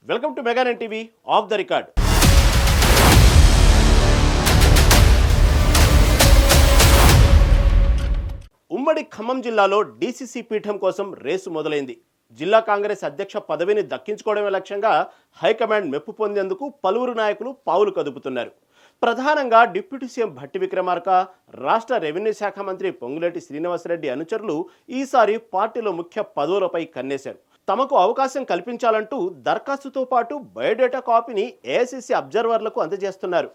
Welcome to mega nine TV off the record. ఉమ్మడి ఖమ్మం జిల్లాలో DCC పీఠం కోసం రేసు మొదలైంది. జిల్లా కాంగ్రెస్ అధ్యక్ష పదవిని దక్కించుకోవడమే లక్ష్యంగా హైకమాండ్ మెప్పు పొందేందుకు పలువురు నాయకులు పావులు కదుపుతున్నారు. ప్రధానంగా డిప్యూటీ సీఎం భట్టి విక్రమార్క, రాష్ట్ర రెవెన్యూ శాఖ మంత్రి పొంగులేటి శ్రీనివాసరెడ్డి అనుచరులు ఈసారి పార్టీలో ముఖ్య పదవులపై కన్నేశారు. తమకు అవకాశం కల్పించాలంటూ దరఖాస్తుతో పాటు బయోడేటా కాపీని ఏఐసీసీ అబ్జర్వర్లకు అందజేస్తున్నారు.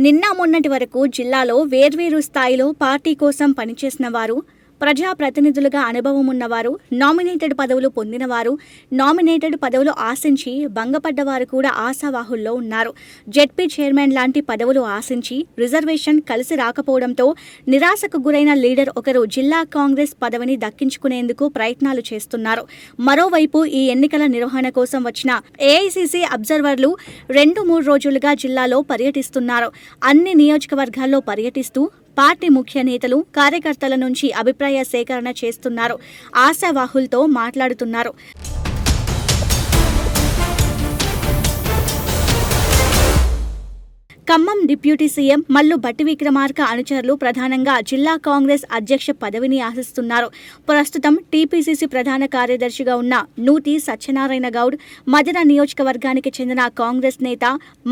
నిన్న మొన్నటి వరకు జిల్లాలో వేర్వేరు స్థాయిలో పార్టీ కోసం పనిచేసిన వారు, ప్రజాప్రతినిధులుగా అనుభవం ఉన్నవారు, నామినేటెడ్ పదవులు పొందినవారు, నామినేటెడ్ పదవులు ఆశించి భంగపడ్డవారు కూడా ఆశావాహుల్లో ఉన్నారు. జెడ్పీ చైర్మన్ లాంటి పదవులు ఆశించి రిజర్వేషన్ కలిసి రాకపోవడంతో నిరాశకు గురైన లీడర్ ఒకరు జిల్లా కాంగ్రెస్ పదవిని దక్కించుకునేందుకు ప్రయత్నాలు చేస్తున్నారు. మరోవైపు ఈ ఎన్నికల నిర్వహణ కోసం వచ్చిన ఏఐసీసీ అబ్జర్వర్లు 2-3 రోజులుగా జిల్లాలో పర్యటిస్తున్నారు. అన్ని నియోజకవర్గాల్లో పర్యటిస్తూ పార్టీ ముఖ్య నేతలు, కార్యకర్తల నుంచి అభిప్రాయ సేకరణ చేస్తున్నారు. ఆశావాహులతో మాట్లాడుతున్నారు. ఖమ్మం డిప్యూటీ సీఎం మల్లు భట్టి విక్రమార్క అనుచరులు ప్రధానంగా జిల్లా కాంగ్రెస్ అధ్యక్ష పదవిని ఆశిస్తున్నారు. ప్రస్తుతం టీపీసీసీ ప్రధాన కార్యదర్శిగా ఉన్న నూతి సత్యనారాయణ గౌడ్, మదన నియోజకవర్గానికి చెందిన కాంగ్రెస్ నేత,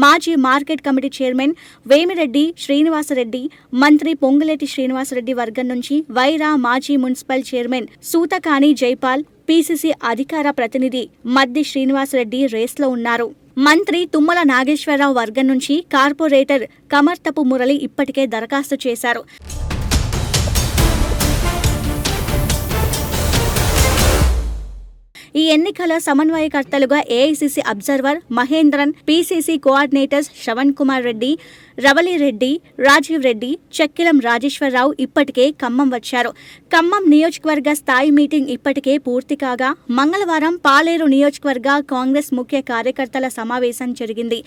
మాజీ market committee chairman Vemireddy Srinivasareddy, మంత్రి పొంగులేటి శ్రీనివాసరెడ్డి వర్గం నుంచి వైరా మాజీ municipal chairman Suthakani Jaipal, PCC అధికార ప్రతినిధి మద్ది శ్రీనివాసరెడ్డి రేస్లో ఉన్నారు. మంత్రి తుమ్మల నాగేశ్వరరావు వర్గం నుంచి కార్పొరేటర్ కమర్తపు మురళి ఇప్పటికే దరఖాస్తు చేశారు. ఈ ఎన్నికల సమన్వయకర్తలుగా AICC observer Mahendran, PCC coordinators Shravan Kumar Reddy, Ravali Reddy, Rajiv Reddy, Chekkilam Rajeshwara Rao ఇప్పటికే ఖమ్మం వచ్చారు. ఖమ్మం నియోజకవర్గ స్థాయి మీటింగ్ ఇప్పటికే పూర్తి కాగా మంగళవారం పాలేరు నియోజకవర్గ కాంగ్రెస్ ముఖ్య కార్యకర్తల సమావేశం జరిగింది.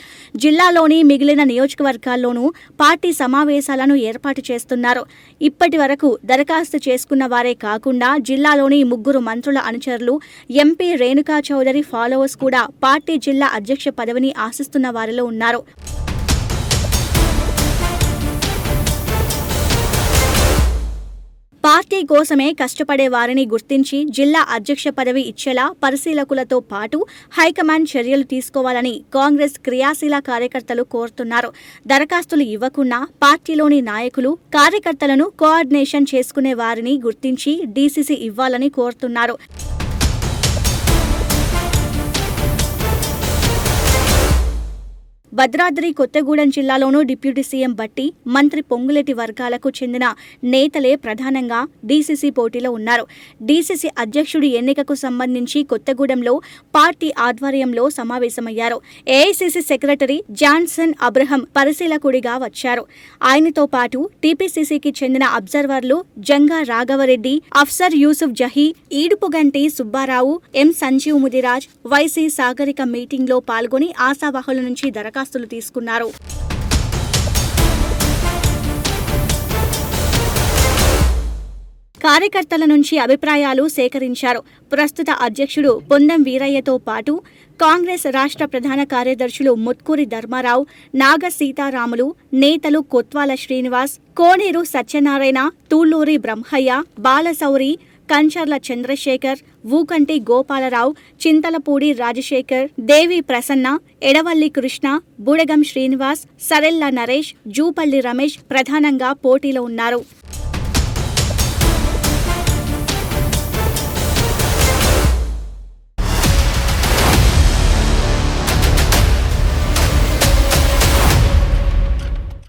జిల్లాలోని మిగిలిన నియోజకవర్గాల్లోనూ పార్టీ సమావేశాలను ఏర్పాటు చేస్తున్నారు. ఇప్పటి వరకు దరఖాస్తు చేసుకున్న వారే కాకుండా జిల్లాలోని 3 మంత్రుల అనుచరులు, ఎంపీ రేణుకా చౌదరి ఫాలోవర్స్ కూడా పార్టీ జిల్లా అధ్యక్ష పదవిని ఆశిస్తున్న వారిలో ఉన్నారు. పార్టీ కోసమే కష్టపడే వారిని గుర్తించి జిల్లా అధ్యక్ష పదవి ఇచ్చేలా పరిశీలకులతో పాటు హైకమాండ్ చర్యలు తీసుకోవాలని కాంగ్రెస్ క్రియాశీల కార్యకర్తలు కోరుతున్నారు. దరఖాస్తులు ఇవ్వకుండా పార్టీలోని నాయకులు, కార్యకర్తలను కోఆర్డినేషన్ చేసుకునే వారిని గుర్తించి డీసీసీ ఇవ్వాలని కోరుతున్నారు. భద్రాద్రి కొత్తగూడెం జిల్లాలోనూ డిప్యూటీ సీఎం భట్టి, మంత్రి పొంగులేటి వర్గాలకు చెందిన నేతలే ప్రధానంగా డీసీసీ పోటీలో ఉన్నారు. డీసీసీ అధ్యక్షుడి ఎన్నికకు సంబంధించి కొత్తగూడెంలో పార్టీ ఆధ్వర్యంలో సమావేశమయ్యారు. ఏఐసీసీ సెక్రటరీ జాన్సన్ అబ్రహం పరిశీలకుడిగా వచ్చారు. ఆయనతో పాటు టీపీసీసీకి చెందిన అబ్జర్వర్లు జంగా రాఘవరెడ్డి, అఫ్సర్ యూసుఫ్ జహీ, ఈడుపుగంటి సుబ్బారావు, ఎం సంజీవ్ ముదిరాజ్, వైసీ సాగరిక మీటింగ్లో పాల్గొని ఆశావాహుల నుంచి దరఖాస్తులు తీసుకున్నారు. కార్యకర్తల నుంచి అభిప్రాయాలు సేకరించారు. ప్రస్తుత అధ్యక్షుడు పొందెం వీరయ్యతో పాటు కాంగ్రెస్ రాష్ట్ర ప్రధాన కార్యదర్శులు ముత్కూరి ధర్మారావు, నాగ సీతారాములు, నేతలు కొత్వాల శ్రీనివాస్, కోనేరు సత్యనారాయణ, తూళ్లూరి బ్రహ్మయ్య, బాలసౌరి, కంచర్ల చంద్రశేఖర్, వూకంటి గోపాలరావు, చింతలపూడి రాజశేఖర్, దేవి ప్రసన్న, ఎడవల్లి కృష్ణ, బుడగం శ్రీనివాస్, సరెల్ల నరేష్, జూపల్లి రమేష్ ప్రధానంగా పోటీలో ఉన్నారు.